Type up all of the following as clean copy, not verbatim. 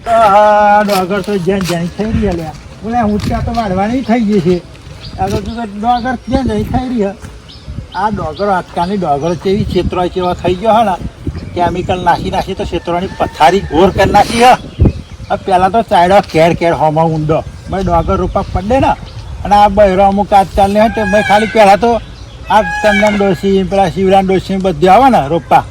ડોગર તો જ્યાં જ્યાં થઈ રહી લ્યા બોલે ઊંચા તો વાળવાની થઈ ગઈ છે આગળ તો ડોગર ત્યાં જઈ થઈ રહી આ ડોગર આજકાલની ડોગર જેવી ક્ષેત્રો જેવા થઈ ગયો હે ને કેમિકલ નાખી તો ક્ષેત્રોની પથારી ઘોર કરી નાખી હવે પહેલાં તો ચાયડો કેર હોમાં ઊંડો ભાઈ ડોગર રૂપા પડે ને અને આ બહેરો અમુક આજકાલને હોય તો ભાઈ ખાલી પહેલાં તો આ ચંદન ડોસી પેલા શિવરામ ડોસી બધું આવે ને રોપા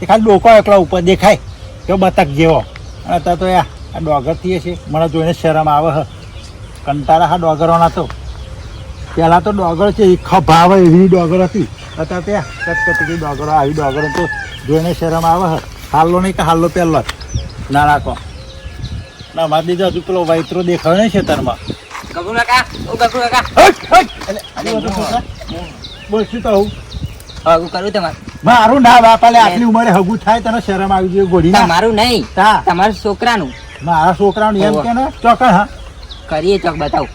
એ ખાલી ડોકો એકલા ઉપર દેખાય કે બતક જેવો અને અત્યારે તો આ ડોગરથી છે મને જોઈને શરમ આવે હ કંટાળા હા ડોગરોના તો પહેલાં તો ડોગર છે એ ખભાવે એવી ડોગર હતી અત્યારે ત્યાં કચકચી ડોગરો આવી ડોગરો તો જોઈને શરમ આવે હ હાલ્લો નહીં કે હાલ્લો પહેલો જ ના રાખો ના મારી દીધો હજુ પેલો વૈતરો દેખાયો નહીં ખેતરમાં ગગુ કાકા ઓ ગગુ કાકા બોલ શું કહું હગું કરું તમારે મારું ના બાપા લે આટલી ઉંમરે હગું થાય તને શરમ આવી જોઈએ ગોળી તમારું નહીં તમારા છોકરાનું મારા છોકરાનું એમ કે ને ચોકણ હા કરીએ ચોક બતાવ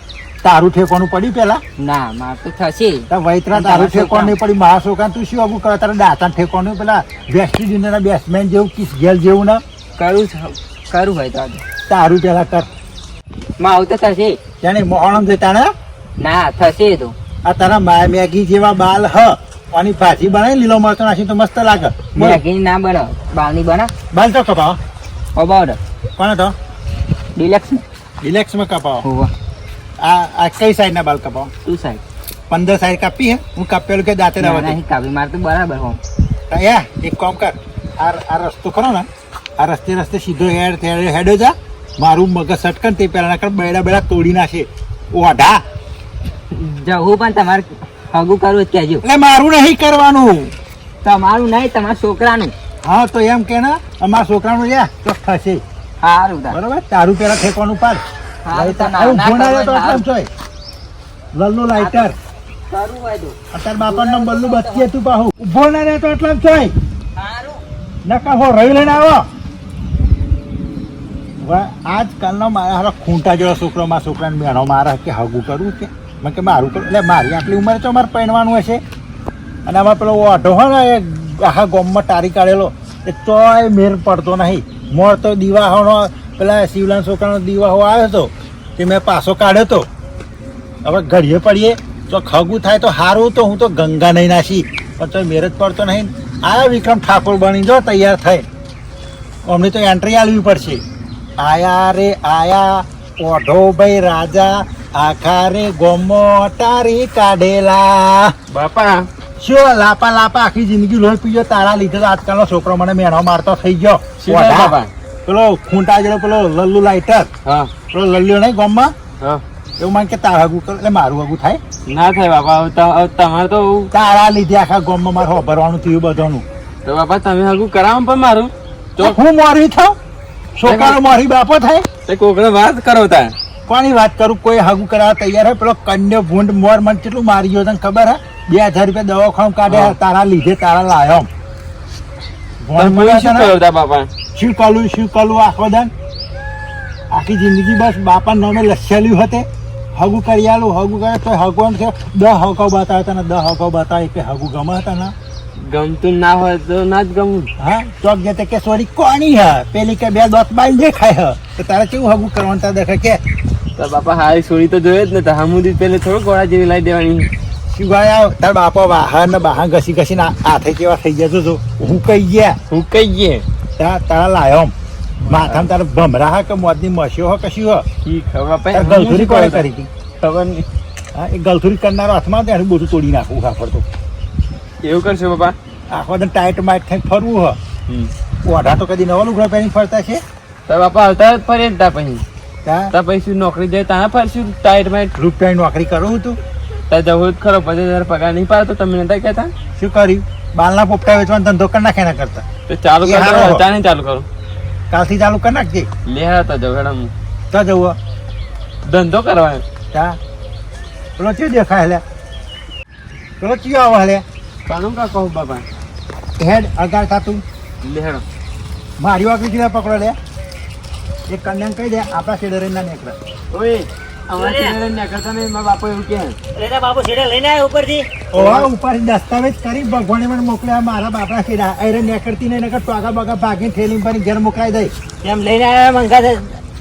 તારું ઠેકોનું પડી પેલા ના માર તો થશે વૈતરા તારું ઠેકોણ નહીં પડી મારા છોકરા તું શું હગું કરે તારા દાંતા ઠેકોનું પેલા વેસ્ટી જુનિયરના બેટ્સમેન જેવું કિસ ગેલ જેવું ને કરું હોય તો તારું પેલા કર માં આવું તો થશે જાણે મોહણમ જતા ને ના થશે તો આ તારા મેગી જેવા બાલ હ આની ભાજી બનાવી લીલો મરચો નાખી તો મસ્ત લાગે મેગી ના બનાવ બાલની બનાવ બાલ તો કપાવો ઓબાવડ કોને તો ડિલેક્સમાં કપાવો આ કઈ સાઈડ ના બાલ કપાવો તું સાઈડ 15 સાઈડ કાપી હે હું કાપેલું કે દાંતે નહીં કાપી માર તો બરાબર હોમ એક કામ કર આ રસ્તો ખરો ને આ રસ્તે સીધો હેડો જા મારું મગજ સટકન તે પહેલા કર બેડા તોડી નાખે ઓઢા જવું પણ તમારે હગું કરવું જ કહેજો એટલે મારું નહીં કરવાનું તમારું નહીં તમારા છોકરાનું હા તો એમ કે ને અમારા છોકરાનું યા તો થશે સારું બરોબર તારું પેલા ઠેકવાનું પાડ લલ્લુ લાઈટર અત્યારે બાપા બલ્લુ બચી હતું પાહુ ઉભો ના રહે તો એટલા જ જોઈ નકા હો રહી લઈને આવો આજકાલનો મારા હારા ખૂંટા જેવો છોકરો મારા છોકરાને બેનો મારા કે હગું કરવું કે મેં કે મારું કરું એટલે મારી આટલી ઉંમરે તો મારે પહેરવાનું હશે અને આમાં પેલો ઓઢો હોય ને એ આખા ગોમમાં ટારી કાઢેલો એ તોય મેર પડતો નહીં મોર તો દીવાહોનો પેલા શિવલાલ છોકરાનો દીવાહો આવ્યો હતો તે મેં પાછો કાઢ્યો હતો હવે ઘડીએ પડીએ તો ખગું થાય તો સારું તો હું તો ગંગા નહીં નાસી પણ તો મેર જ પડતો નહીં આયા વિક્રમ ઠાકોર બની જો તૈયાર થાય અમને તો એન્ટ્રી આલવી પડશે આયા રે આયા ઓઢો ભાઈ રાજા આખા રે ગોમો તારી કાઢેલા બાપા શું લાપા આખી જિંદગી લોહી પીજો તારા લીધે તો આજકાલનો છોકરો મને મેણો મારતો થઈ ગયો પેલો ખૂંટા જેલો પેલો લલ્લુ લાઈટર પેલો લલ્લ્યો નહીં ગોમમાં એવું માન કે તારા હગું એટલે મારું હગું થાય ના થાય બાપા તમારે તો તારા લીધે આખા ગોમમાં મારે હોભરવાનું થયું બધાનું તો બાપા તમે હગું કરાવો પણ મારું તો હું મોરવી થાવ છોકરો મોરી બાપો થાય તે કોકને વાત કરો તા કોની વાત કરું કોઈ હગું કરાવવા તૈયાર હોય પેલો કન્યો ભૂંડ મોર મને કેટલું મારી ગયો તને ખબર હે 2000 રૂપિયા દવાખાનું કાઢે તારા લીધે તારા લાયો શું કલું આખો દન આખી જિંદગી બસ બાપા નામે લસ્યાલ્યું હતે હગું કરી આલું હગું કરે તો હગવાન છે 10 હકાવ બતાવે તને 10 હકાવ બતાવે કે હગું ગમે હતા ને ગમતું ના હોય તો ના જ ગમું હા ચોક જતે કે સોરી કોની હે પેલી કે 2 દોત બાઈ દેખાય હે તો તારે કેવું હગું કરવાનું તારે દેખે કે તો બાપા હારી સોરી તો જોઈએ જ ને હમુદી પેલે થોડું ગોળા જેવી લાવી દેવાની શું ગયા તાર બાપા વાહન ને બહાર ઘસી હાથે કેવા થઈ ગયા છો હું કઈ ગયા તારા લાયો માથામાં તારે ભમરા હા કે મોદની મસ્યો હો કશું હો ગલથુરી કોણે કરી હતી ખબર નહીં હા એ ગલથુરી કરનારો હાથમાં ત્યાં બધું તોડી નાખવું ખાફર તો એવું કરશો બાપા આખો દન ટાઈટ માઇટ થઈને ફરવું હ ઓઢા તો કદી નવા લુગડા પહેરી ફરતા છે તો બાપા આવતા જ ફરીએ ને તા પછી નોકરી જાય ત્યાં ફરશું ટાઈટ માઇટ રૂપિયાની નોકરી કરું તું ત્યાં જવું જ ખરો 50,000 પગાર નહીં પાડતો તમે નતા કહેતા શું કર્યું બાલના પોપટા વેચવાનો ધંધો કરી નાખે ના કરતા તો ચાલુ કરો ચાને ચાલુ કરો કાલથી ચાલુ કરી નાખજે લેહા તો જવડમ તો જવું ધંધો કરવા તા પેલો ચિયો દેખાય લે પેલો ચિયો આવે લે કાનું કા કહું બાપા હેડ અગાર થાતું લેહડો મારી વાકડી ચીડા પકડો લે એક કન્યાને કહી દે આપણા શેડરે ના નીકળે ઓય અમારે શેડરે નીકળતા નહીં મારા બાપા એવું કહે એટલે બાપુ શેડે લઈને આવ્યો ઉપરથી ઉપરથી દસ્તાવેજ કરી ભગવાને મને મોકલ્યા મારા બાપડા શેડા અરે નીકળતી નહીં નકર ટોગા બગા ભાગીને થેલી ભરી ઘેર મોકલાઈ દઈ એમ લઈને આવ્યા મંગા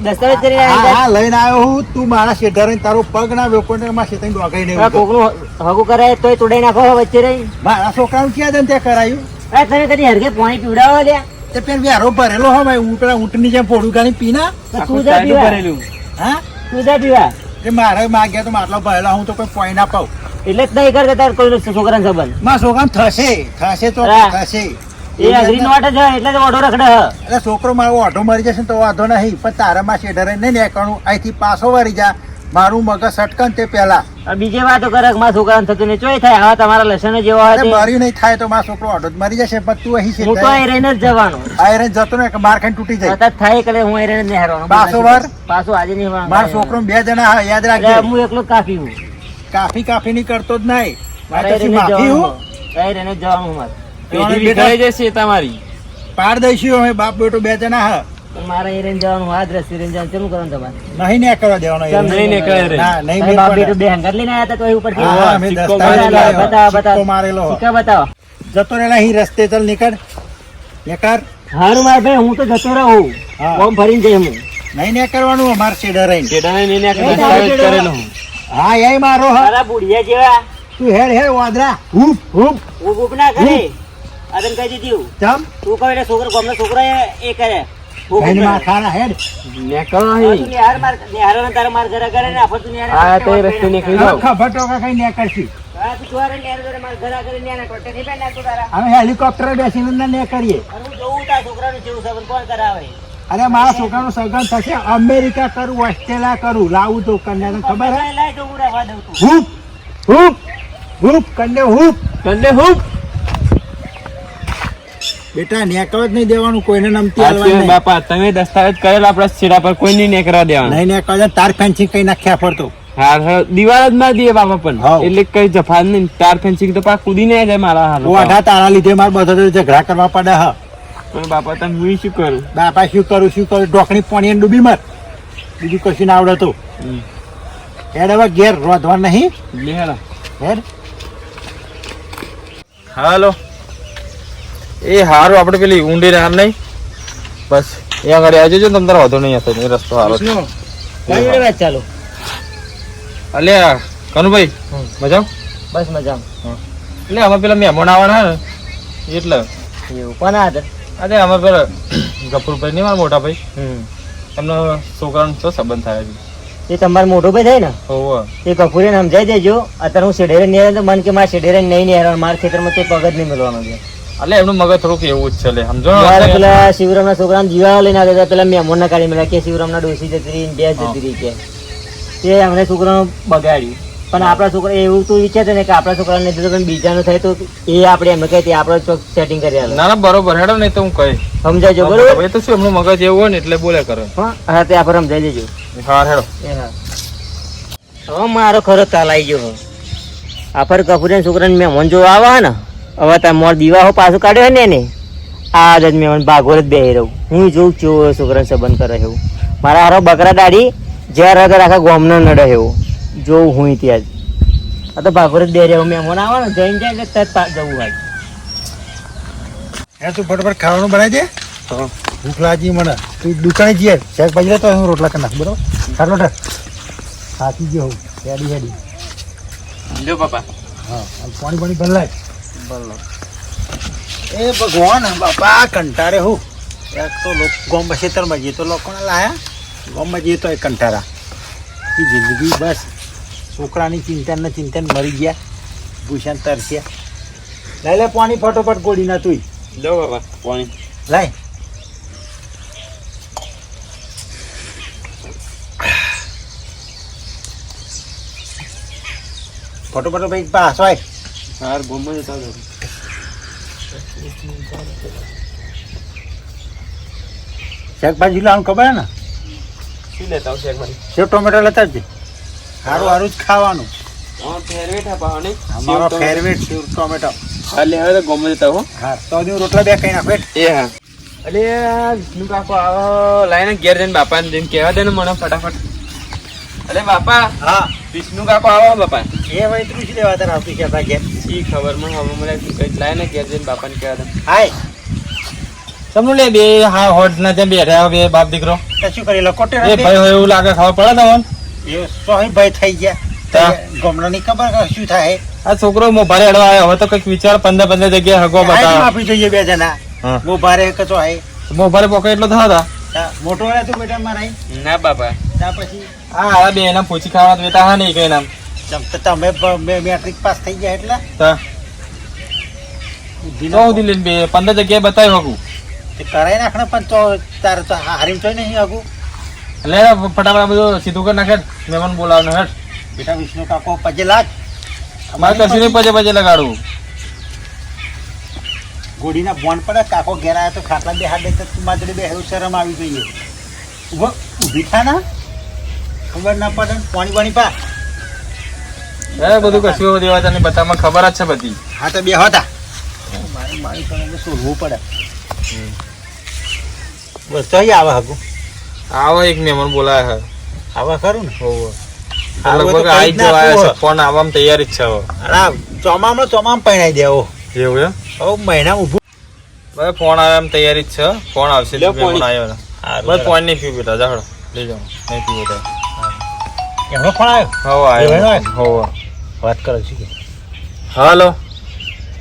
દસ્તાવેજ કરીને હા આવ્યા હા લઈને આવ્યો હું. તું મારા શેઠા રહીને તારો પગ ના વેકો ને મારા શેઠાને ડોકાઈ નહીં હતા. કોકનું હગું કરાય તોય તોડાઈ નાખો વચ્ચે રહી. મારા છોકરાનું ક્યાં જન ત્યાં કરાયું તમે કદી હરગે પાણી પીવડાવો લ્યા. તે પેલા વ્યારો ભરેલો હો ભાઈ હું પેલા ઊંટની જેમ પોડું ગાની પીના તું જા પીવા. હા તું જા પીવા. તે મારે માગ્યા તો માટલો ભરેલો હું તો કોઈ પોઈ ના પાઉં. એટલે જ નહીં કરતા તાર કોઈ છોકરાનો સંબંધ. મારા છોકરાને થશે તો હા. થશે. એ અઘરી નોટ જ હોય એટલે જ ઓઢો રખડે હ. એટલે છોકરો મારો ઓઢો મરી જશે ને તો વાંધો નહીં, પણ તારા માં શેઠા રહીને નહીં નીકળવું. અહીંથી પાછો વળી જા, મારું મગજ સટકન તે પહેલા. આ બીજી વાતો કરે કે મારા છોકરાને થતું નહીં. ચોય થાય આવા તમારા લસણ જેવો હોય અરે તે. મર્યું નહીં થાય તો મારો છોકરો ઓઢો જ મરી જશે, પણ તું અહીં હું તો શેઠા અહીં રહીને જ જવાનો. આયરન જતો ને માર ખાઈને તૂટી જાય. સતત થાય એટલે હું અહીં રહીને જ નહીં હારવાનો. પાછો વાર? પાછો આજે નહીં હારવાનો. મારા છોકરો 2 જણા હા, યાદ એટલે રાખજે. હું એકલો જ કાફી હું. કાફી ની કરતો જ નહીં. મારે મારે અહીં રહીને જ માફી હું જવાનું. અહીં રહીને જ જવાનું મારે. પેઢી વિખરાઈ જશે તમારી. પાડ દઈશું અમે બાપ બેટો 2 જણા હા. પણ મારે અહીં રહીને જવાનું. આ દ્રષ્ટિ રહીને જવાનું. કેમ કરવાનું તમારે? નહીં ને કરવા દેવાનો કેમ નહીં નીકળે રે. ના નહીં તમે મેળ બાપ પડે. બેટું બે હંગાત લઈને આયા હતા તો અહીં ઉપરથી. હા, હા, અમે સિક્કો દસ્તાવેજ મારેલો. લાવ્યો. બતાવો, બતાવો. સિક્કો મારેલો. સિક્કા બતાવો. જતો રહેલા અહીં રસ્તે ચાલ નીકળ નીકળ. હારું મારા ભાઈ હું તો જતો રહું. હા. ઓમ ફરીને જઈ હું. નહીં ને કરવાનું અમારે શેઠા રહીને. શેઠાને નહીં નીકળે, એ દસ્તાવેજ તારો કરેલો હું. હા એ મારો હા. મારા બુઢિયા જેવા તું હેડ હેડ વાદરા હુપ હુપ ઊભ ઊભ ના કરે. આ તને કહી દીધું. ચમ તું કહે એટલે છોકરો ગામનો છોકરો એ કરે. ઊભ ઊભ ભાઈને કરે. માં ખાના હેડ. નીકળો આ અહીં. તું નિહાર માર નિહારોને તારા માર ઘરે કરે ને આફર તું નિહાર હા, તો એ રસ્તે નીકળી જાઓ. ખબર ટોકા કઈ ને કરશી. હા તું જોવારે નિહાર જોડે માર ઘરે કરે નિહાર કોટે નહીં પેન નાખતો તારા. અમે હેલિકોપ્ટર બેસીને ને કરીએ. અને હું જોઉં તારા છોકરાનું જેવું સબંધ કોણ કરાવે. અરે મારા છોકરાનું સગન થશે. અમેરિકા કરું, ઓસ્ટ્રેલિયા કરું, લાવું તો કન્યા ખબર હે. લાય તો હું રહેવા દઉં તું. હુપ હુપ હુપ કન્યા હુપ. કંડે હુપ. બેટા નેકળ જ નહીં દેવાનું, કોઈને નમતી સાચી હાલવાની વાત નહીં. બાપા, તમે દસ્તાવેજ કરેલા આપણા છેડા પર કોઈ નહીં નીકળવા દેવાના. નહીં નેકળ જાય, તાર ફેન્સિંગ કઈ નાખ્યા ફરતો. હા, હા, દિવાલ જ ના દે બાપા પણ. હાવ. એટલે કઈ જફાન નહીં. તાર ફેન્સિંગ તો પાક કૂદી નહીં જાય મારા હાલ. ઓઢા તારા લીધે મારે બધા જોડે ઝઘડા કરવા પડે હ. પણ બાપા તમે હું શું કરું? બાપા શું કરું ઢોકણી પાણી ડૂબી મર. બીજું કશું ના આવડે તો હેડ હવે ઘેર રોધવા નહીં લે હેલા. હેડ. હાલો એ હારું આપણે પેલી ઊંડી નાર નહીં બસ એ આગળ આવજો જો તમે તારો વાંધો નહીં હશે એ રસ્તો હારો છે. કઈ જોડે વાત ચાલુ? અલ્યા કનુભાઈ મજા બસ મજામાં. એટલે અમે પેલા મહેમાન આવવાના ને એટલે એવું કોના હાથે? અરે અમે પેલા ગફુરભાઈ નહીં મારા મોટા ભાઈ હમ. એમનો છોકરાનો શું સંબંધ થાય છે એ તમારો મોટો ભાઈ થાય ને હોવે એ કપૂરીને સમજાઈ દેજો. અત્યારે હું શેઢેરે નહીં તો મન કે મારા શેઢેરે નહીં નિહારવાનું. મારા ખેતરમાં તે પગ જ નહીં મળવાનો છે. એટલે એમનું મગજ થોડુંક એવું જ છે લે સમજો મારે ને. પેલા શિવરામના છોકરાને જીવા લઈને આવ્યા હતા. પેલા મહેમાનને કાઢી મળ્યા કે શિવરામના ડોસી જતી રહી ને બે જતી રહી કે તે અમને છોકરાનું બગાડ્યું. પણ આપણા છોકરા એવું તું વિચારતો ને કે આપણા છોકરાને નહીં દીધું પણ બીજાનું થાય તો એ આપણે એમ કહે તે આપણે ચોક સેટિંગ કરી આલે. ના ના બરોબર હેડો નહીં તો હું કહી સમજાજો બરોબર? એ તો શું એમનું મગજ એવું હોય ને એટલે બોલે કરે. હા તે આપણે સમજાઈ દેજો. હા હેડો એ હા. હવે મારો ખરો તાલ આવી ગયો. આફર કપૂરી છોકરાને મહેમાન જોવા આવા ને હવે તમે મોર દીવા પાછું કાઢ્યો ને એને આ જ મહેમાન ભાગોળ જ બેહી રહું. હું જોઉં છું છોકરાને સંબંધ કરે એવું. મારા હારો બકરા દાડી જ્યાં રગર આખા ગોમનો નડે એવું જોઉં હું ત્યાં જ. આ તો ભાગોળ જ બે રહ્યો. મહેમાન આવે ને જઈને જાય એટલે તરત જવું હોય. હે તું ફટાફટ ખાવાનું બનાવી દે. ભૂખ લાગી મને. તું દુકાને જઈએ શાકભાજી લેતો હું રોટલા કરી નાખ બરોબર. ખાટલો ઠર થાકી ગયો હું. હેડી હેડી. લ્યો બાપા. હા પાણી પાણી બદલાય. એ ભગવાન બાપા કંટાળે હું. એક તો ગામ ખેતરમાં જઈએ તો લોકોને લાયા ગામમાં જઈએ તો એ કંટાળા. એ જિંદગી બસ છોકરાની ચિંતા ને મરી ગયા ભૂષણ તરસ્યા. લઈ લે પાણી ફટોફટ ગોળી ના તું લ્યો બાપા પાણી. લાય. ફટોફટ ભાઈ પાછો આય. હાર ગોમમાં જતા રહો. શાકભાજી લાવવાનું ખબર હે ને શું લેતા આવશે એક મારી? સેવ ટોમેટો લેતા જ સારું સારું જ ખાવાનું. ફેરવેટ હા પાહો નહીં? અમારો ફેવરેટ સેવ ટોમેટો. હા લે હવે તો ગોમમાં જતા હો. હા તો હું રોટલા બે કઈ નાખો હેઠ. એ હા. અલે આ વિષ્ણુ કાકો આવો લાઈને ઘેર જઈને બાપાને જઈને કહેવા દે ને મને ફટાફટ. અલે બાપા હા વિષ્ણુ કાકો આવો બાપા. એ ભાઈ તું શું લેવા તારે આવતી કહેતા ઘેર. શી ખબર મને હવે મને કઈ લાઈને ઘેર જઈને બાપાને કહેવા દે. હાય તમને લે બે હા હોટ ના ત્યાં બેઠા બે બાપ દીકરો તો શું કરી લકોટે એ ભાઈ હોય એવું લાગે ખબર પડે તમને એ સોય ભાઈ થઈ ગયા ગમનો ની ખબર કે શું થાય આ છોકરો મોભારે અડવા આવ્યો હવે તો કઈક વિચાર 15 જગ્યાએ હગો બતાવે માફી જોઈએ બે જણા હા. મોભારે કચો હે મોભારે પોકે એટલો થતા મોટો હે તું બેટા મારા ના બાપા તા પછી આ બે એના પૂછી ખાવા બેટા હા નહીં કઈ નામ તમે મેટ્રિક પાસ થઈ ગયા એટલે તા બુદ્ધિ તો દિલ્હી બે 15 જગ્યાએ બતાવ્યું હગું કરાઈ નાખને પણ તો તારે તો હારીમ તો નહીં આગું એટલે ફટાફટ બધું સીધું કરી નાખે મહેમાન બોલાવવાનું હેઠ બેટા વિષ્ણુ કાકો પજે લાજ મારે કશું નહીં પજે લગાડવું ગોડીના બોન પડે કાકો ઘેર આવ્યા તો ખાટલા બે હાથ દે તો માજડી બે એવું શરમ આવી જોઈએ ઊભી થા ના ખબર ના પડે પાણી પાણી પા એ બધું કશું દેવા તને બતાવમાં ખબર જ છે બધી હા તો બે હતા મારી મારી પણ શોધવું પડે બસ તો આવે હગું આવો એક મહેમાન બોલાય છે આવે ખરું ને હોવ આવું હોય તો લગભગ આઈ કઈ જ ના જવાય છે આપવું ફોન આવવામાં તૈયારી જ છે હવે અરે ચોમામાં પહેણાઈ દેવો એવું એમ હવે મહિના ઊભું બસ ફોન આવે એમ તૈયારી જ છે ફોન આવશે લ્યો મહેમાન પાણી. આવ્યો ને બસ ફોન નહીં પીવું બેટા જાહડો લઈ જાઓ નહીં પીવું તો એમનો ફોન આવ્યો હોવ એવો આવ્યો આવ્યો? હોવ વાત કરો છું કે હાલો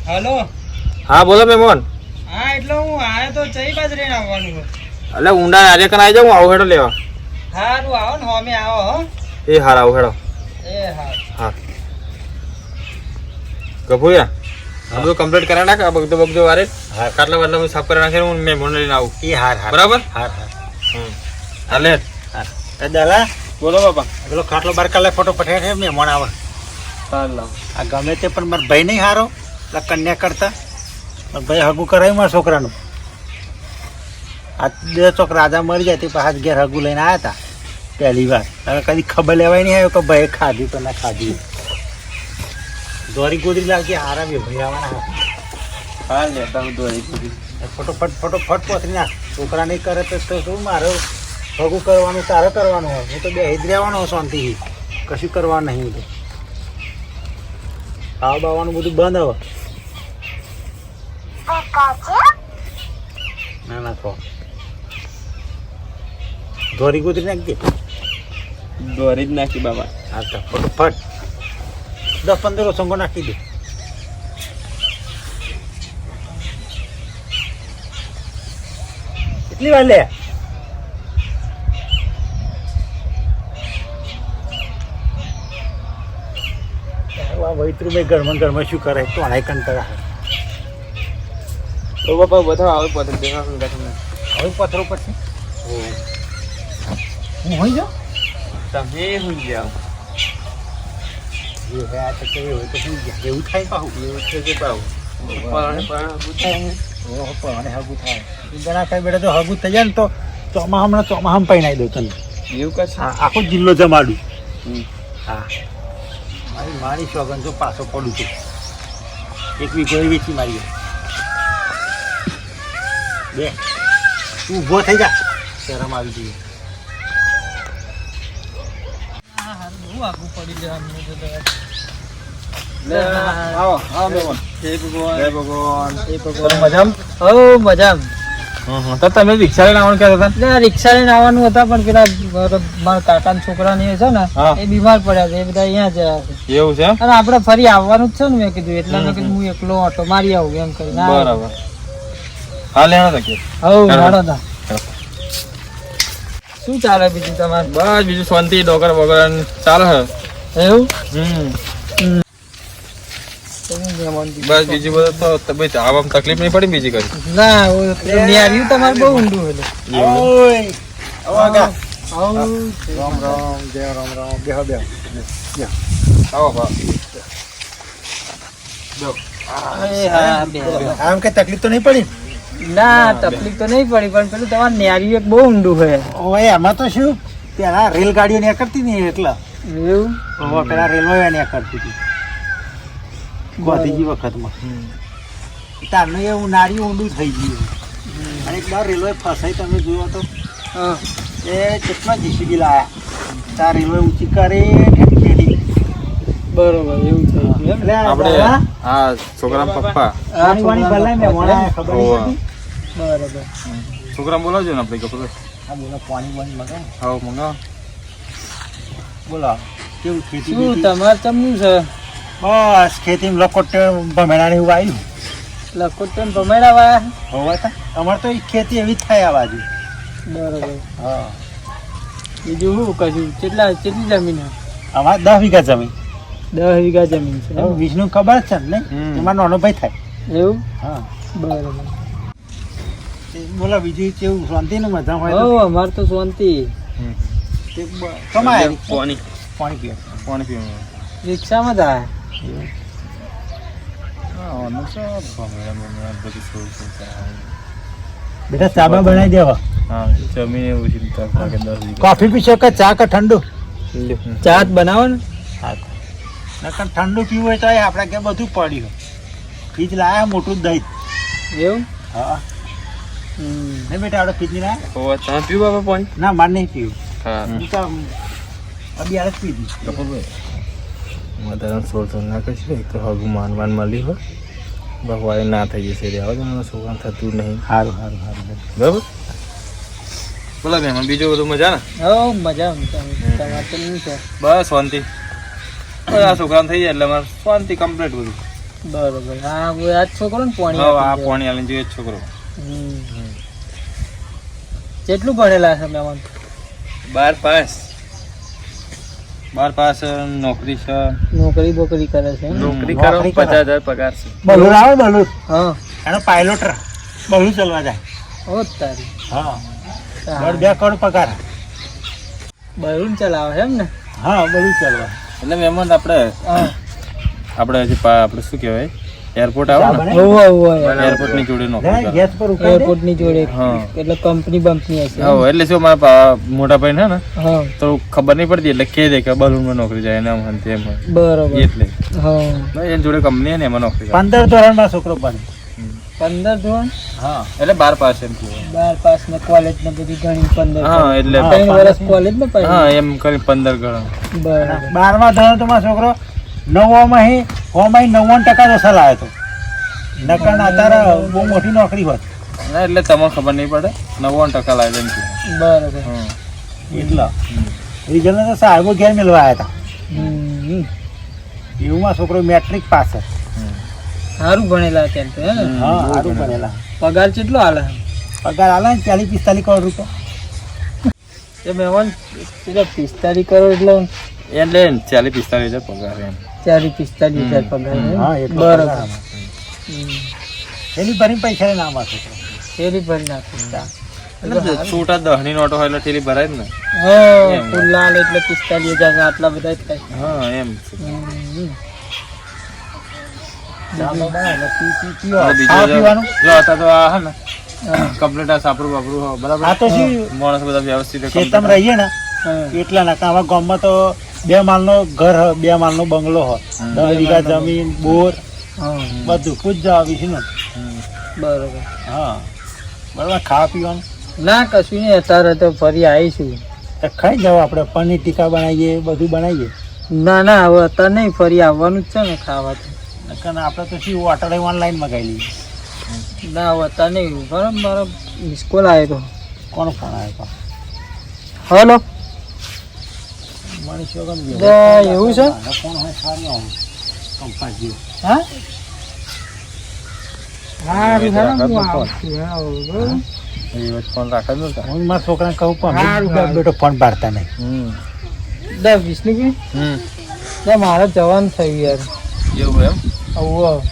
હલો હા બોલો મહેમાન હા એટલે હું આયો તો ચઈ બાજ રહીને આવવાનું એટલે ઊંડા આજે કન આવી જાઉં આવું હેડો લેવા હારું આવો ને હોમે આવો હો એ હાર આવું હેડો એ હા હા ગભુયા આ બધું કમ્પ્લીટ કરાવી નાખ આ બગદો બગદો વારે હા. કાટલા વાટલા સાફ કરી નાખે હું મહેમાન લઈને આવું એ હાર હાર બરાબર હાર હાર હાલે હાર એ દલા બોલો બાપા પેલો ખાટલો બાર કાલે ફોટો પઠાય છે મહેમાન આવે હાલો આ ગમે તે પણ મારા ભાઈ નહીં હારો એટલે કન્યા કરતા મારા ભાઈ હગું કરાવ્યું મારા છોકરાનું આ બે છોકરા રાજા મરી જાય તે પાછા ઘેર હગું લઈને આવ્યા હતા પહેલી વાર હવે કદી ખબર લેવાય નહીં આવ્યો કે ભાઈ ખાધું કે ના ખાધું દોરી ગોદરી લાગતી હારા બે ભાઈ આવવાના હા લેતા હું દોરી પૂરી ફટોફટ પોતરી નાખ છોકરા નહીં કરે તો શું મારે હગું કરવાનું તારે કરવાનું હોય હું તો બે હિત રહેવાનો હોય શાંતિથી કશું કરવાનું નહીં હું તો ખાવા બાવાનું બધું બંધ હવે ના ના કહો દોરી ગોદરી નાખજે દોરી જ નાખી બાબા હા તો ફટોફટ 10-15 સંગો નાખી દે કેટલી વાર લે વૈતરું ભાઈ ઘરમાં શું કરે તો આય કંટાળા તો બાપા બધા આવે પતંગ દેખાડું તમને હવે પથરો પછી હું હોઈ જાઉં તમે હું જાઓ એ હે આ તો કેવી હોય તો શું ગયા એવું થાય પાહું એવું છે કે પાવ પણ હગું થાય જણા કઈ બેટા તો હગું થઈ જાય ને તો ચોમાહામાં પહેણાઈ દઉં તને એવું કશું હા આખો જિલ્લો જમાડું હમ. હા મારી સોગન જો પાછો પડું છું એક વીઘો વેચી મારી બે તું ઊભો થઈ જા શરમ આવી જોઈએ આવો આવો મહેમાન જય ભગવાન જય ભગવાન જય તમે મજામાં હો મજામ તો તમે રિક્ષા લઈને આવવાનું કહેતા હતા એટલે રિક્ષા લઈને આવવાનું હતા પણ પેલા મારા કાકાના છોકરા ને છે ને હા. એ બીમાર પડ્યા છે એ બધા અહીંયા જ છે એવું છે અને આપણે ફરી આવવાનું જ છે ને મેં કીધું એટલે મેં કીધું હું એકલો ઓટો મારી આવું એમ કરીને બરાબર હા લેણો તો કે હવ નાડો તા શું ચાલે બીજું તમારે બસ બીજું શાંતિ ડોગર વગર ચાલે છે એવું બસ બીજું બધું તો તમે આવવામાં તકલીફ નહીં પડી બીજી કરી ના નિયાર્યું તમારે બહુ ઊંડું એટલે ઓય અવાગા આવું રામ રામ જય રામ રામ બેહો બેહો આવો બા હા બે આમ કઈ તકલીફ તો નહીં પડી ના તકલીફ તો નહીં પડી પણ પેલું તમારે નિયાર્યું એક બહુ ઊંડું હોય ઓય એમાં તો શું પેલા રેલગાડીઓ ને કરતી નહીં એટલે એવું પેલા રેલવે ને કરતી હતી ગોધીજી વખતમાં તારનું એવું નારી ઊંડું થઈ ગયું અને એક વાર રેલવે ફસાઈ તમે જોયો તો હા. એ કેટલા જીસીબી લાયા તાર રેલવે ઊંચી કરે ઠેઠી બરોબર એવું થયું હતું એમ એટલે આપણે દાદા, હા છોકરા પપ્પા પાણી વાણી ભલાય મેં વણાયા, ખબર નહીં ઓવા. હતી? બરોબર. છોકરા બોલાવજો ને આપણે કપડે. હા બોલો પાણી બંધ મગાવો. હા મંગાવો. બોલો કેવું ખેતી શું બેતી? તમારે તમનું છે? બસ ખેતીમાં લકોટ ભમેડાને એવું આવ્યું. લખોટન ભમેડા વાયા? હોવા તા અમારે તો ઈ ખેતી એવી જ થાય આ બાજુ. બરોબર. હા બીજું શું કશું? કેટલી જમીન છે? અમારે 10 વીઘા જમીન. 10 વીઘા જમીન છે એમ? વિષ્ણુ ખબર જ છે ને હમ. એમાં નાનો ભાઈ થાય. એવું? હા બરોબર. બોલો બીજું કેવું શાંતિ નું મજા હોય હો અમારે તો શાંતિ. કમાય પાણી પાણી પીવે. પાણી પીવાનું. રિક્ષામાં જ આવ્યા. હા આનું સબ ભમેડા ભમેડા બધી સોળ બેટા ચાબા બનાવી દેવા. હા જમીન એવું છે તો કે 10 વીઘા. કોફી પીશો કે ચા કે ઠંડુ? ચા જ બનાવો ને. હા નકર ઠંડુ પીવું હોય તો આપણે કે બધું પડ્યું. ફ્રીજ લાયા મોટું જ દહીં. એવું? હા નહીં બેટા આપણે ફ્રીજ નહીં લાયા? હોવા તમે પીવું બાપા પાણી? ના મારે નહીં પીવું. હા હું તો અભી પી દીધું. કપૂરભાઈ વધારે સોળ ના કહીશ એક તો હગું માનવાન મળી હોય ભગવાન ના થઈ જશે રે આવો તો છોકરા થતું નહીં. સારું સારું સારું. બરાબર બોલા મહેમાન બીજું બધું મજા ને? હો મજા તમારે તો નહીં છે. બસ શાંતિ. બસ આ છોકરાને થઈ જાય એટલે અમારે શાંતિ કમ્પ્લીટ બધું. બરોબર. હા આ છોકરો ને પાણી હા આ આપી દે. પાણી આલીને જોઈએ જ છોકરો. હમ. કેટલું ભણેલા છે મહેમાન? 12 પાસ. 12 પાસ નોકરી છે. નોકરી બોકરી કરે છે એમ? નોકરી કરો, કરો 50,000 પગાર છે. બલૂર આવે બલૂર. હા. એનો પાયલોટ બલૂર ચલવા જાય. ઓ તારી. હા 2 કરોડ પગાર. બલૂન ચલાવે એમ ને? હા બલૂર ચલવા. એટલે મહેમાન આપણે હા. હજી આપણે શું કહેવાય એરપોર્ટ આવે ને હોવે હોવે. એરપોર્ટ ની જોડે નોકરી કરે. ગેસ પર ઉકાળી દે. એરપોર્ટ ની જોડે હા. એટલે કંપની બંપની હશે એમ? હા એટલે શું મારા મોટા ભાઈ ને હા તો ખબર નહીં પડતી એટલે કહી દે કે બલૂનમાં નોકરી જાય ને આમ તેમ બરોબર. એટલે હા ભાઈ એની જોડે કંપની ને એમાં નોકરી કરે. 15 ધોરણમાં છોકરો બને. 15 ધોરણ? હા એટલે 12 પાસ એમ કહેવાય. 12 પાસ ને કોલેજ ને બધી ઘણી 15 હા એટલે 3 વર્ષ કોલેજ ને પછી? હા એમ કરી 15 ગણા. બરોબર. 12મા ધોરણ તો મારો છોકરો 9માં 99% ઓછા લાવ્યો હતો. નકર અત્યારે બહુ મોટી નોકરી હોત. ના એટલે તમને ખબર નહીં પડે 99% લાગે એમ કહેવાય. બરોબર. હા એટલા રીઝન તો સાહેબો ઘેર મેળવા આવ્યા હમ. હતા. એવુંમાં છોકરો મેટ્રિક પાસ છે. સારું ભણેલા ત્યાં તો હે ને? હા સારું ભણેલા. પગાર કેટલો હાલે? પગાર આલે ને 40-45 કરોડ રૂપિયા. એ મહેમાન પેલા 45 કરોડ એટલે એટલે 40-45 હજાર પગાર એમ. 40-45 હજાર પગાર એમ? હા એટલો બરોબર. પગાર આમાં. હમ. એની ભરીને પૈસા લઈને આમાં છોકરો. શેરી ભરી નાખી. એટલે છૂટા 10ની નોટો હોય એટલે ઠેલી ભરાય જ ને. હા ફૂલ લાલ એટલે 45,000 આટલા બધા જ થાય. હા એમ. હમ. ચાલો બરાબર. પીવો. અને બીજું ખાવા પીવાનું. જો અત્યારે તો આ હે ને હા. કમ્પ્લીટ આ સાપડું બાપડું હોય, બરાબર આ તો શું માણસ બધા વ્યવસ્થિત ખેતરમાં રહીએ ને હા. એટલા ના આવા ગામમાં તો 2 માળનો ઘર હોય, 2 માળનો બંગલો હોય, 10 વીઘા જમીન, બોર હા. બધું પૂછ જવા વિશે. બરોબર. હા બરાબર. ખાવા પીવાનું ના કશું નહીં અત્યારે તો ફરી આવીશું. તો ખાઈ જાવ. આપણે પનીર ટીકા બનાવીએ, બધું બનાવીએ. ના ના હવે અત્યારે નહીં ફરી આવવાનું જ છે ને ખાવા તો. નકર આપણે તો શું હોટલે ઓનલાઈન મગાવી લઈએ. ના હવે અત્યારે નહીં. બરાબર મારો મિસ કોલ આવ્યો કોનો ફોન આવ્યો? હતો. હલો. મનીષ એવું છે? ફોન હોય સારું આવું કંપાસ જેવું. હા સારું એ તો સારું હું રાખો આવું છું. હા, બરોબર. એ વખત ફોન રાખે જ નતા. હું મારા છોકરાને કહું પણ સારું, અમે સારું. બેટો ફોન પાડતા નહીં. દે વિષ્ણુભાઈ દે મારે જવાનું થયું યાર. એવું એમ. આવું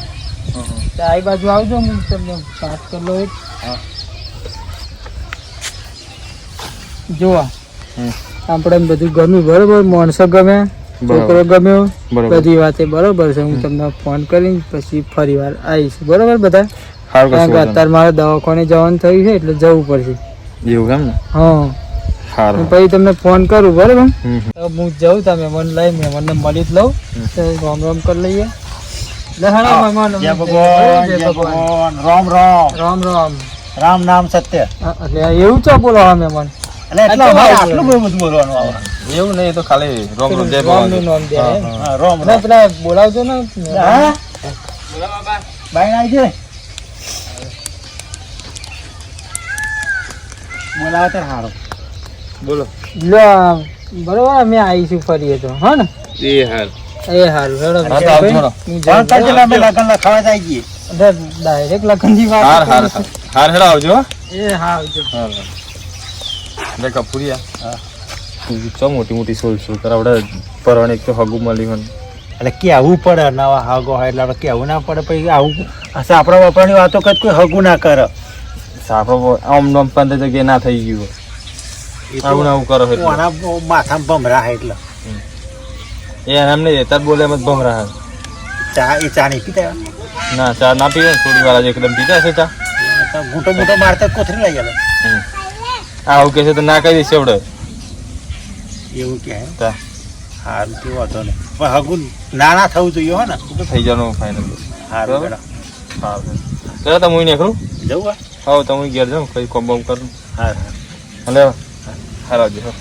આ બાજુ આવજો હું તમને વાત કરી લો. હા. જોવા હમ. આપણે બધું ગમ્યું બરોબર. માણસો ગમે, છોકરો ગમ્યો, બરોબર. બધી વાતે બરોબર છે. હું તમને ફોન કરીને પછી ફરી વાર આવીશ બરોબર બધા. સારું કારણ કે કશું અત્યારે મારે દવાખાને જવાનું થયું છે એટલે જવું પડશે. એવું એમ ને. હા સારું. પછી તમને ફોન કરું બરોબર. હમ. તો હું જાઉં તમે મને લઈ મહેમાનને મળી જ લઉં. તો રામ રામ કરી લઈએ. લે હાલો મહેમાન. જય ભગવાન, જય જય ભગવાન. ભગવાન. રામ રામ. રામ રામ. રામ નામ સત્ય. એટલે એવું ચો બોલો હા મહેમાન. એટલે એટલા આ તો અમારે વાત આટલું બધું બોલવાનું આવે. એવું નહીં એ તો ખાલી રોમ રોમ જય રામનું નામ દે હા, એમ. હા. હા, રામ ના રામ. પેલા બોલાવજો ને. હા બાઈ આવી છે. બોલાવો તાર હારો. બોલો. લો બરોબર અમે આવીશું ફરીએ તો હા ને એ હાલ. એ હારું હેડો હા તો આવજો હેડો. ફોન કરજો ને અમે લગન લખાવા જઈ જઈએ. ડાયરેક્ટ લખનની વાત હાર હાર હાર. હાર હેડો આવજો હો. એ હા આવજો હાર હાર. લે કપૂરિયા. હા. તો મોટી મોટી સોલ કરાવડે પરવાને એક તો હગુ મળી મને. એટલે કેવું પડે નવા હગો હોય એટલે આપણે કેવું ના પડે પછી આવું સાપડા વાપરાની વાતો કદ કોઈ હગું ના કરે. સાપડો આમ નામ 15 જગ્યાએ ના થઈ ગયું. આવું ના આવું કરો એટલે. કોના માથામાં ભમરા હે એટલે એ એમ નહીં તાર બોલે એમ જ ભમરા હે. ચા એ ચા નહીં પીતા ના ચા ના પીવે થોડી વાર એકદમ પીતા છે ચા. ઘૂંટો ઘૂંટો મારતા કોથરી લઈ ગયેલો આવું કે છે તો ના કહી દઈશ એવડે. એવું કે તા સારું કેવું હતો ને પણ હગું નાના થવું જોઈએ હો ને. તો થઈ જવાનું ફાઇનલ. સારું બરાબર. મેડમ સારું ચાલો તમે હું નીકળું. જવું હા તમે ઘેર જાઓ કઈ કોમ બોમ કરું. હા હલે હાર આવજો હો.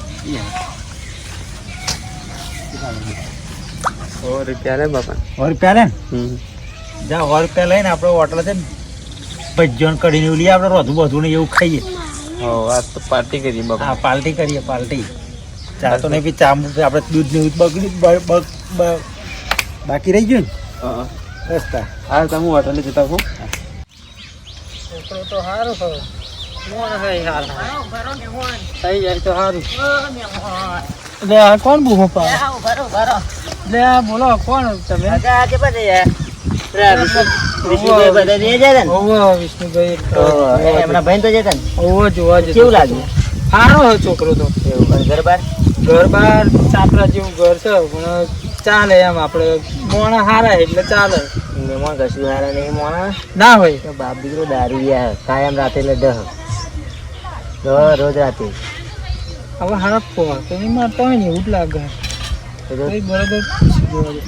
રૂપિયા લે બાપા ₹100 લે ને જા ₹100 લઈને આપણે હોટલ છે ને ભજ્જન કઢીને એવું લઈએ આપણે રોધું બધું ને એવું ખાઈએ. આજ તો પાર્ટી કરી બાપા. હા પાર્ટી કરીએ પાર્ટી. ચા તો નહીં ચા આપણે દૂધ ને બગડ્યું બાકી રહી ગયું ને રસ્તા. હા તમે હોટલે જતા હો છોકરો તો સારું ખરો મોણ હે યાર થઈ જાય તો સારું. લે આ કોણ બૂમો પા લે આ બોલો કોણ તમે ઓવો વિષ્ણુભાઈ એમના ભાઈ તો જતા ને ઓવો જોવા જતો કેવું લાગ્યું? સારો હે છોકરો તો ઘર બાર ઘર બાર ચાપરા જેવું ઘર છે પણ ચાલે એમ આપણે મોણા હારા એટલે ચાલે. મહેમાન કશું હારા નહીં મોણા ના હોય તો બાપ દીકરો દારૂ યાર કાયમ રાતે એટલે રોજ રાતે હવે હારા તો નહીં મારતા હોય ને એવું જ લાગે. કઈ બરોબર જોવા દે.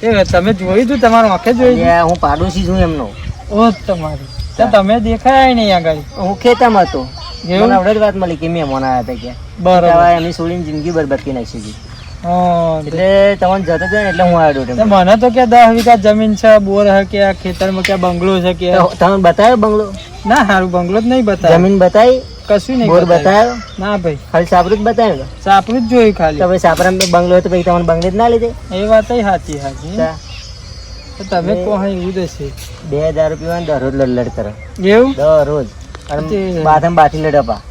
એ તમે જોયું તું તમારું આંખે જોયું તું? હું પાડોશી છું એમનો. ઓ તમારી તો તમે દેખાય નહીં આગળ હું ખેતરમાં હતો. એવું? મને આવડે જ વાત મળી કે મહેમાન આવ્યા હતા કે બરોબર એમની છોડીને જિંદગી બરબાદ કરી નાખી હતી. હા એટલે તમને જતો હતો ને એટલે હું આવ્યો તો મને તો કે 10 વીઘા જમીન છે બોર હે કે આ ખેતરમાં કે બંગલો છે કે તમે બતાવ્યો બંગલો? ના હારું બંગલો જ નહીં બતાવ્યો જમીન બતાવી? કશું નહીં બોર બતાવ્યું. બતાવ્યો? ના ભાઈ ખાલી સાપરું જ બતાવ્યું ને? સાપરું જ જોયું તો ખાલી. ભાઈ સાપરામાં બંગલો હતો પછી તમને બંગલે જ ના લીધે? એ વાત સાચી સાચી તા તો તમે કહો હા એવું જ હશે. 2000 રૂપિયા દરરોજ લડ કરે એવું દરરોજ. બાથમ બાથી લડપા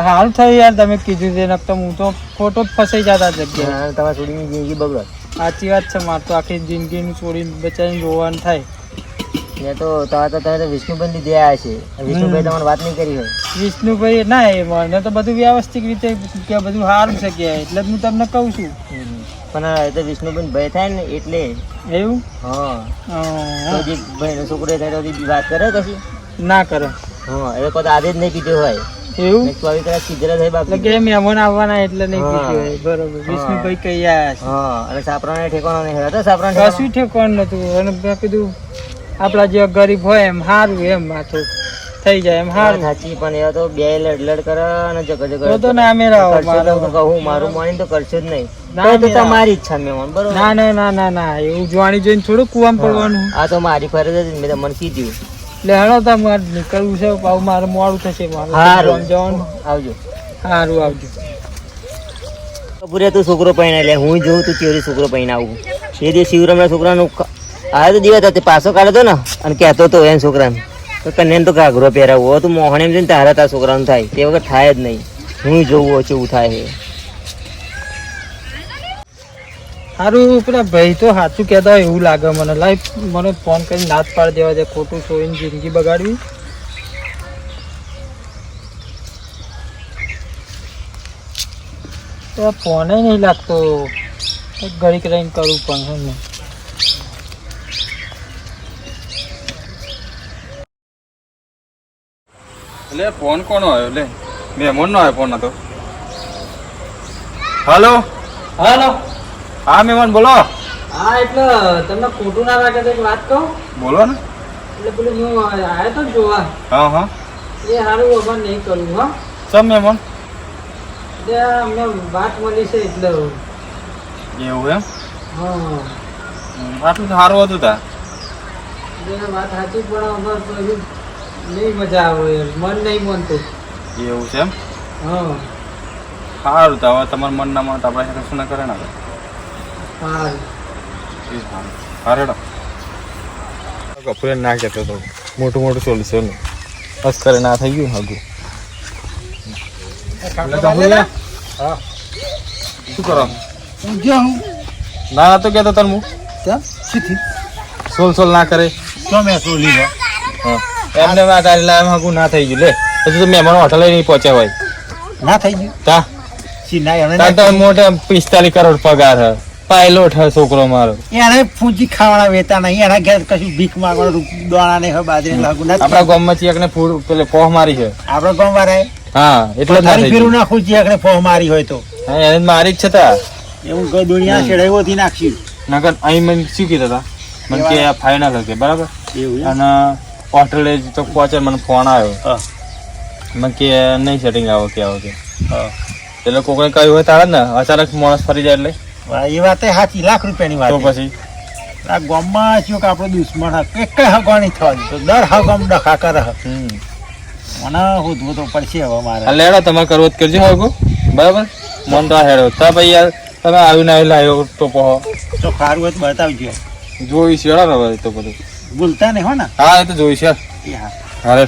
હારું થયું યાર તમે કીધું છે નકર હું તો ખોટો જ ફસાઈ જતા જગ્યાએ. તમારા છોડીની જિંદગી બગડો. સાચી વાત છે મારે તો આખી જિંદગીનું છોડીને બચારીને રોવાનું થાય. મેં તો તમે વિષ્ણુભાઈ લીધે આવ્યા છે. વિષ્ણુભાઈ તમારે વાત નહીં કરી હોય? વિષ્ણુભાઈ ના એ મને તો બધું વ્યવસ્થિત રીતે કે બધું સારું છે કે એટલે જ હું તમને કહું છું. પણ એ તો વિષ્ણુભાઈ ભય થાય ને એટલે. એવું હા હા. તો જે ભાઈનો છોકરો થાય તો વાત કરે કશી ના કરે. હા એ કોઈ આદે જ નહીં પીધો હોય. એવું 24 કલાક સિજરા થાય બાપ. એટલે કે મહેમાન આવવાના એટલે નહીં પીધું હોય. બરોબર વિષ્ણુભાઈ કહી આવ્યા છે. હા અને સાપરાને ઠેકાણો નહીં હતો. સાપરાને કશું ઠેકાણ નતું અને મેં કીધું આપણા જે ગરીબ હોય એમ સારું એમ માથું થઈ જાય એમ સારું. સાચી પણ એ તો બે લડ કરે અને તો તો ના મેળાવો કહું મારું માની તો કરશો જ નહીં. ના તો તમારી ઈચ્છા મહેમાન બરોબર. ના ના ના ના ના એવું જોવાની જોઈને થોડું કુવામાં પડવાનું. આ તો મારી ફરજ હતી મેં તમને કીધું. એટલે હેડો તમારે નીકળવું છે પાછું મારે મોડું થશે હારું જવાનું. આવજો. સારું આવજો. કપૂરે તું છોકરો પહેણે લે હું જોઉં તું કેવી છોકરો પહેણે આવું. એ દિવસ શિવરામના છોકરાનું આવ્યો તો દિવસ હતો પાછો કાઢ્યો હતો ને અને કહેતો હતો એમ છોકરાને તો કન્યાને તો ઘાઘરો પહેરાવવો તું મોહન એમ જઈને તારા તારા છોકરાનું થાય તે વખત થાય જ નહીં. હું જોવું કેવું થાય છે. સારું પેલા ભાઈ તો સાચું કહેતા હોય એવું લાગે મને. લાઈફ મને ફોન કરીને ના જ પાડી દેવા છે ખોટું છોડીને જિંદગી બગાડવી. તો ફોન નહીં લાગતો ઘડીક રહીને કરું પણ હે એટલે ફોન કોનો આવ્યો? લે મહેમાન નો આવ્યો ફોન હતો. હાલો હાલો. હા મહેમાન બોલો. હા એટલે તમને ખોટું ના લાગે તો એક વાત કહું. બોલો ને. એટલે પેલું હું આવ્યો તો જોવા હા હા એ સારું અમારે નહીં કરવું હા. સમ મહેમાન એટલે અમને વાત મળી છે એટલે એવું એમ? હા આટલું તો સારું હતું તા. એટલે વાત સાચી પણ અમારે તો હજુ નહીં મજા આવે યાર. મન નહીં માનતું. એવું છે એમ? હા સારું તો હવે તમારું મન ના મન તો આપણે કશું ના કરે ને હવે. હા એ સારું હારેડો કપૂરે ના કહેતો તો મોટું મોટું સોલ્યુશન બસ કરે ના થઈ ગયું હગું. હા શું કરો? હું જો હું ના ના તો કહેતો તને હું કેમ શીખી સોલ ના કરે. તો મેં શું લીધો હા એમને વાત આલી લાવ હગું ના થઈ ગયું લે હજુ તો મહેમાનો હોટલે નહીં પહોંચ્યા હોય. ના થઈ ગયું તા સી ના એમને તાર તો મોટા 45 કરોડ પગાર હે પાયલોટ હે છોકરો મારો. એને પૂંજી ખાવાના વેતા નહીં એના ઘેર કશું ભીખ માંગવાનું દોણા નહીં હોય બાજરી લાગુ ના આપણા ગામમાં ચિયાકને ફૂડ પેલે પોહ મારી છે. આપડે ગામ વાળા હા એટલે જ ના થઈ ફેરું ગયું. નાખું ચિયાકને ફોહ મારી હોય તો હા એને જ મારી જ છે તા એવું કોઈ દુનિયા છેડાવ્યોથી નાખશું નકર અહીં મને શું કીધા હતા મને કે આ ફાઇનલ હશે બરાબર એવું અને ઓસ્ટ્રેલિયા તો પહોંચે મને ફોન આવ્યો હા મને કે નહીં સેટિંગ આવો કે આવો કે હા એટલે કોકને કહ્યું હોય તારે ને અચાનક માણસ ફરી જાય એટલે એ વાત સાચી લાખ રૂપિયાની તો વાત પછી આ ગામમાં શું કે આપણો દુશ્મન હક એક હગવા નહીં થવા દીધો દર હગમ ડખા કરે મને હોધવું તો પડશે હવે મારે એટલે હેડો તમારે કરવો જ કરજો હગો બરાબર મન તો આ હેડો તા ભાઈ યાર તમે આવીને આવી લાવ્યો તો કહો તો સારું હોય તો બતાવજો જોઈશ હેડો ને હવે તો બધું ભૂલતા નહીં હો ને હા એ તો જોઈશ યાર એ હા હારે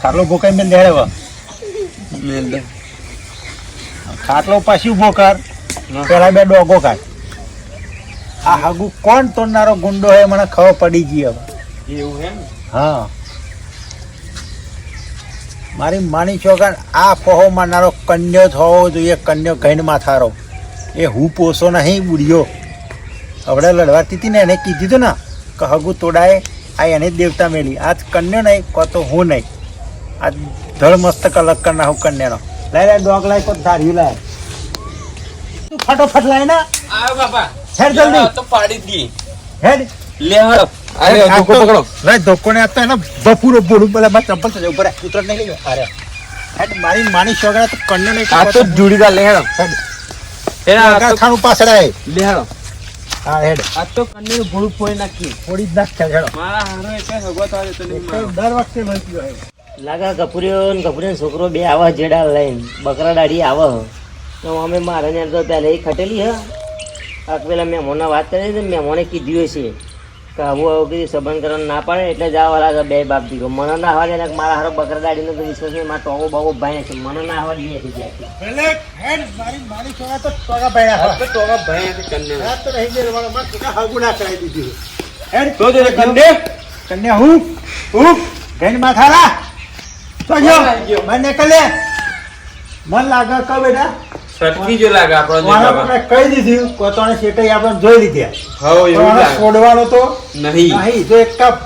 ખાટલો ભોકાઈ મેં દેડે હવે ખાટલો પછી ઉભો કર પેલા બે ડોગો કાઢ આ હગુ કોણ તોડનારો ગુંડો હે મને ખબર પડી ગઈ હવે એવું હે હા મારી માની છોકર આ ફોહો મારનારો કન્યો થવો જોઈએ કન્યો ઘઈન માથારો એ હું પોસો નહીં બુડિયો હવે લડવાતી હતી ને એને કીધું હતું ને કે હગુ તોડાય આ એને જ દેવતા મેલી આજ કન્યો નહીં કો તો હું નહીં આ ધળ મસ્તક અલગ કર નાખું કન્યાનો લાય લાય ડોગ લાય કોઈ ધાર્યું લાય તું ફટોફટ લાય ને આવ બાપા હેડ જલ્દી તો પાડી દી હેડ લે હેડો અરે ધોકો પકડો ભાઈ ધોકો ને આપતા એને બપુરો બોલું પેલા મારે ચંપલ તો ઉપર ઉતર નહીં લઈ અરે હેડ મારી માની છોકરા તો કન્યો નહીં આ તો જોડીદાર લે હેડો હેડ એના ખાનું પાછળ આય લે હેડો હા હેડ આ તો કન્ને ભૂળ પોઈ નાખી થોડી જ નાખ ખેલ હેડો મારા હારો એટલે હગવા તો તો નહીં મારો દર વખતે બનતી હોય લાગા કપૂરીઓ છોકરો બે આવા જેડા લઈને બકરા દાઢી આવે તો અમે મારા ને તો પહેલા એ ખટેલી હ આ પેલા મહેમાનના વાત કરી તો મહેમાને કીધું હશે કે આવું આવું કીધું સંબંધ કરવાનું ના પાડે એટલે જવા લાગે બે બાપ દીકરો મને ના હવા દે મારા હારો બકરા દાઢીનો તો વિશ્વાસ નહીં મારા ટોગો બાગો ભાઈ છે મને ના હવા દે છે ત્યાંથી પેલે હેડ મારી માની છોકરા તો ટોગા ભાઈ તો ટોગા ભાઈ હતી કન્ને રાત તો રહી ગયેલો મને ટોગા હગુ ના કરાવી દીધી હેડ તો જો કંડે કન્યા હું ગઈન માથારા તો જો મને કલે મન લાગે ક બેટા સટકી જો લાગે આપણો મારા આપણે કહી દીધું કોતોને શેટાઈ આપણે જોઈ લીધા હાવ એવું પણ લાગે છોડવાનો તો નહીં નહીં જો એક કપ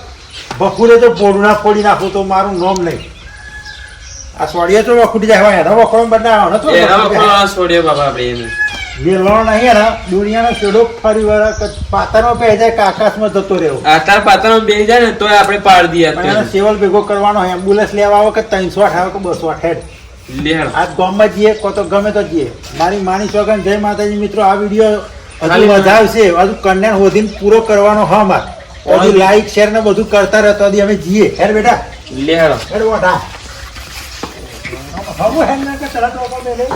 બપોરે તો પોડું ના ફોડી નાખું તો મારું નામ નહીં આ સોડિયા તો વખૂટી જાય હવે એનો વખોડો બનાવવાનો તો એના છોડ્યો બાબા આપણે એને વેલો નહીં એના દુનિયાનો છેડો ફરી વાર પાતાનો પે જાય કે આકાશમાં જતો રહ્યો આતાર પાતાનો બે જાય ને તોય આપણે પાડ દઈએ પણ એનો સેવલ ભેગો કરવાનો એમ્બ્યુલન્સ લેવા આવે કે 308 આવે કે 208 હેડ લેહળ આજ ગામમાં જઈએ કો તો ગમે તો જઈએ મારી માની ચોકન જય માતાજી મિત્રો આ વિડીયો હજુ વધાવશે હજુ કન્યા હોધીને પૂરો કરવાનો હા માર હજુ લાઈક શેર ને બધું કરતા રહેતો હજી અમે જઈએ હેડ બેટા લેહળ હેડ વોટા હવે હેડ ના કે તરત ઓપન દે